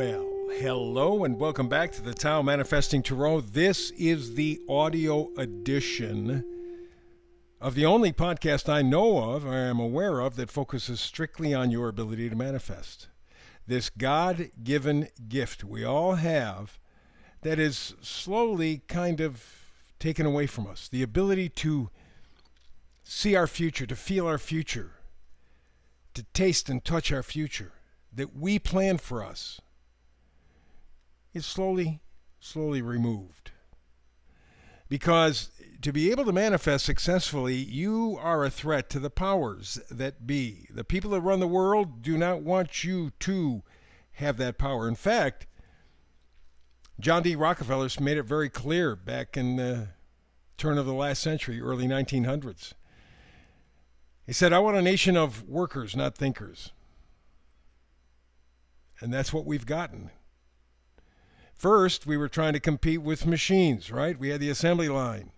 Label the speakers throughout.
Speaker 1: Well, hello and welcome back to the Tao Manifesting Tarot. This is the audio edition of the only podcast I know of, or am aware of, that focuses strictly on your ability to manifest. This God-given gift we all have that is slowly kind of taken away from us. The ability to see our future, to feel our future, to taste and touch our future that we plan for us is slowly removed. Because to be able to manifest successfully, you are a threat to the powers that be. The people that run the world do not want you to have that power. In fact, John D. Rockefeller made it very clear back in the turn of the last century, early 1900s. He said, "I want a nation of workers, not thinkers." And that's what we've gotten. First, we were trying to compete with machines, right? We had the assembly line.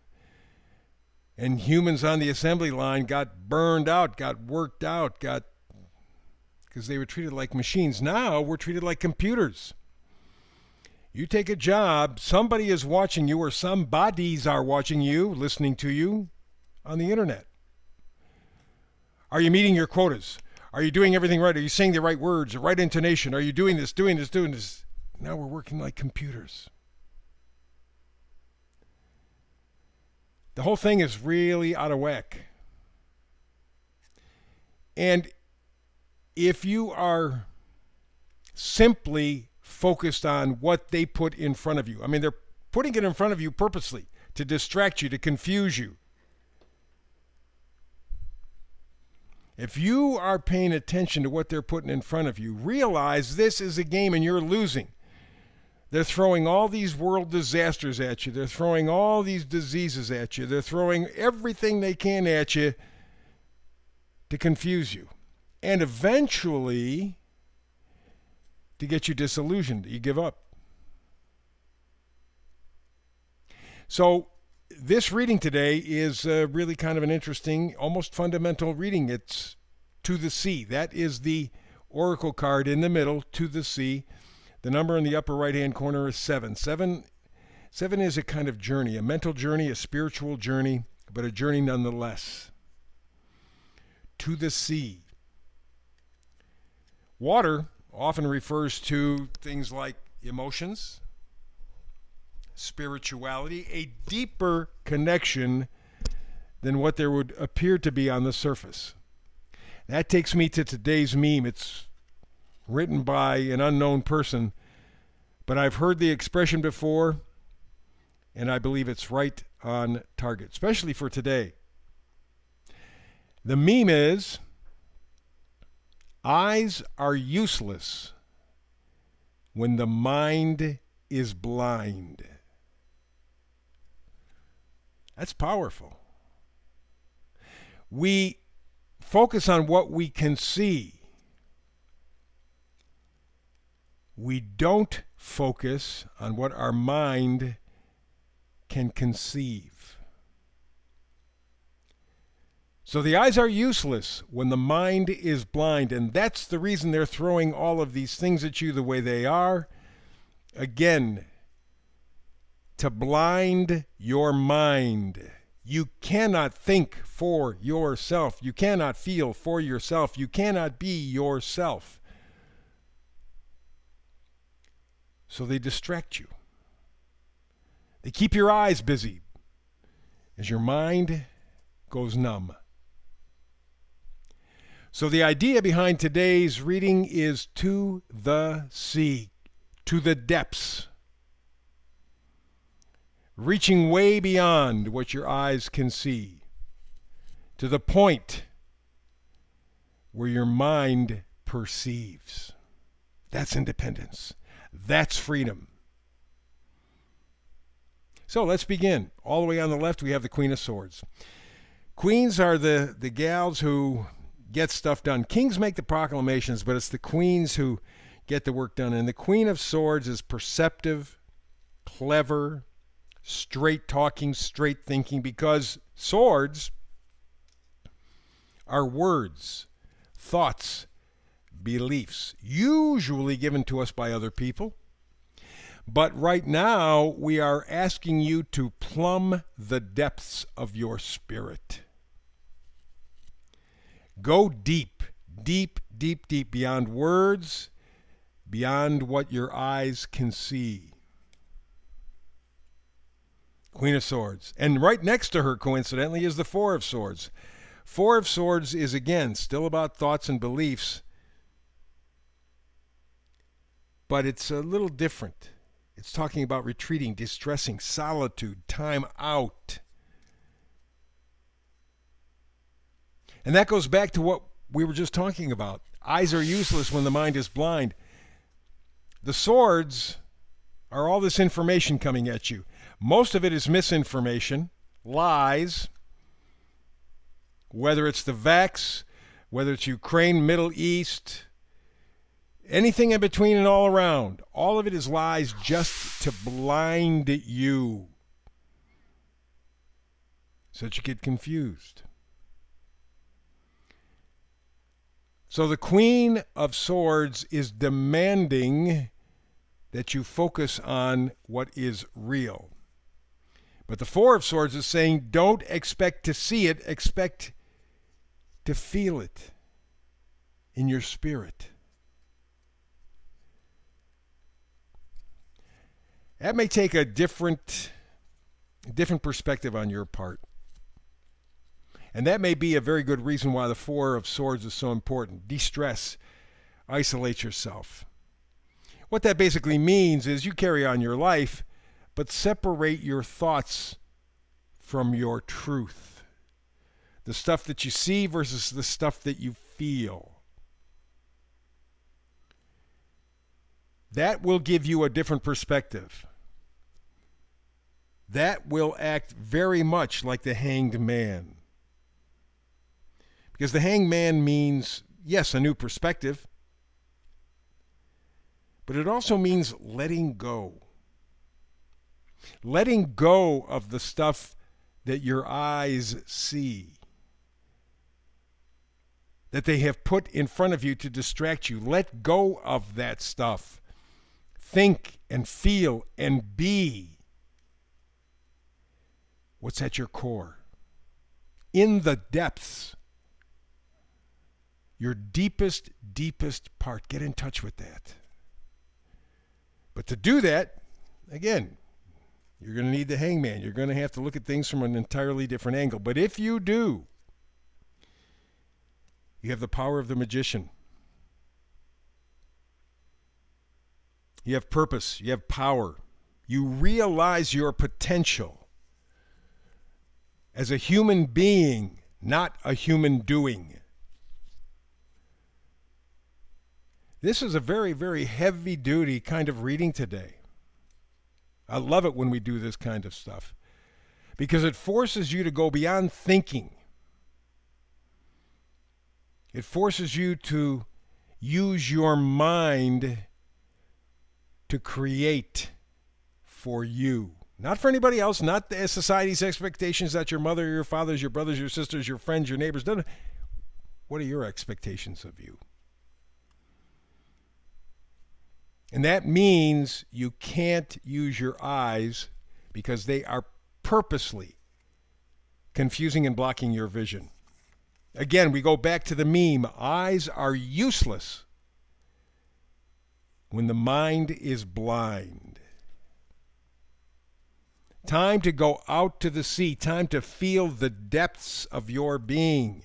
Speaker 1: And humans on the assembly line got burned out, got worked out, because they were treated like machines. Now we're treated like computers. You take a job, somebody is watching you, or some bodies are watching you, listening to you on the internet. Are you meeting your quotas? Are you doing everything right? Are you saying the right words, the right intonation? Are you doing this? Now we're working like computers. The whole thing is really out of whack. And if you are simply focused on what they put in front of you, I mean, they're putting it in front of you purposely to distract you, to confuse you. If you are paying attention to what they're putting in front of you, realize this is a game and you're losing. They're throwing all these world disasters at you. They're throwing all these diseases at you. They're throwing everything they can at you to confuse you. And eventually, to get you disillusioned, you give up. So, this reading today is really kind of an interesting, almost fundamental reading. It's to the sea. That is the oracle card in the middle, to the sea. The number in the upper right-hand corner is 7. Seven is a kind of journey, a mental journey, a spiritual journey, but a journey nonetheless. To the sea. Water often refers to things like emotions, spirituality, a deeper connection than what there would appear to be on the surface. That takes me to today's meme. It's written by an unknown person, but I've heard the expression before, and I believe it's right on target, especially for today. The meme is, eyes are useless when the mind is blind. That's powerful. We focus on what we can see. We don't focus on what our mind can conceive. So the eyes are useless when the mind is blind, and that's the reason they're throwing all of these things at you the way they are. Again, to blind your mind. You cannot think for yourself. You cannot feel for yourself. You cannot be yourself. So they distract you. They keep your eyes busy as your mind goes numb. So the idea behind today's reading is to the sea, to the depths, reaching way beyond what your eyes can see, to the point where your mind perceives. That's independence. That's freedom. So let's begin. All the way on the left, we have the Queen of Swords. Queens are the gals who get stuff done. Kings make the proclamations, but it's the queens who get the work done. And the Queen of Swords is perceptive, clever, straight talking, straight thinking, because swords are words, thoughts, beliefs, usually given to us by other people. But right now, we are asking you to plumb the depths of your spirit. Go deep, deep, deep, deep, beyond words, beyond what your eyes can see. Queen of Swords. And right next to her, coincidentally, is the Four of Swords. Four of Swords is, again, still about thoughts and beliefs, but it's a little different. It's talking about retreating, distressing, solitude, time out. And that goes back to what we were just talking about. Eyes are useless when the mind is blind. The swords are all this information coming at you. Most of it is misinformation, lies, whether it's the vax, whether it's Ukraine, Middle East, anything in between and all around. All of it is lies just to blind you so that you get confused. So the Queen of Swords is demanding that you focus on what is real. But the Four of Swords is saying, don't expect to see it, expect to feel it in your spirit. That may take a different perspective on your part. And that may be a very good reason why the Four of Swords is so important. De-stress. Isolate yourself. What that basically means is you carry on your life, but separate your thoughts from your truth. The stuff that you see versus the stuff that you feel. That will give you a different perspective. That will act very much like the Hanged Man. Because the Hanged Man means, yes, a new perspective, but it also means letting go. Letting go of the stuff that your eyes see, that they have put in front of you to distract you. Let go of that stuff. Think and feel and be what's at your core. In the depths. Your deepest, deepest part. Get in touch with that. But to do that, again, you're going to need the Hangman. You're going to have to look at things from an entirely different angle. But if you do, you have the power of the magician. You have purpose. You have power. You realize your potential as a human being, not a human doing. This is a very, very heavy-duty kind of reading today. I love it when we do this kind of stuff because it forces you to go beyond thinking. It forces you to use your mind to create for you. Not for anybody else, not the society's expectations that your mother, your fathers, your brothers, your sisters, your friends, your neighbors. What are your expectations of you? And that means you can't use your eyes because they are purposely confusing and blocking your vision. Again, we go back to the meme. Eyes are useless when the mind is blind. Time to go out to the sea. Time to feel the depths of your being.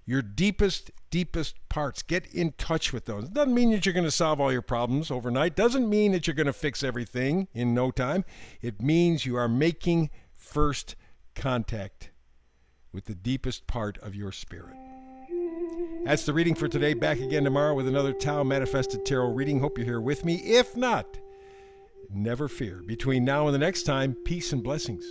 Speaker 1: Your deepest, deepest parts. Get in touch with those. It doesn't mean that you're going to solve all your problems overnight. Doesn't mean that you're going to fix everything in no time. It means you are making first contact with the deepest part of your spirit. That's the reading for today. Back again tomorrow with another Tao Manifested Tarot reading. Hope you're here with me. If not, never fear. Between now and the next time, peace and blessings.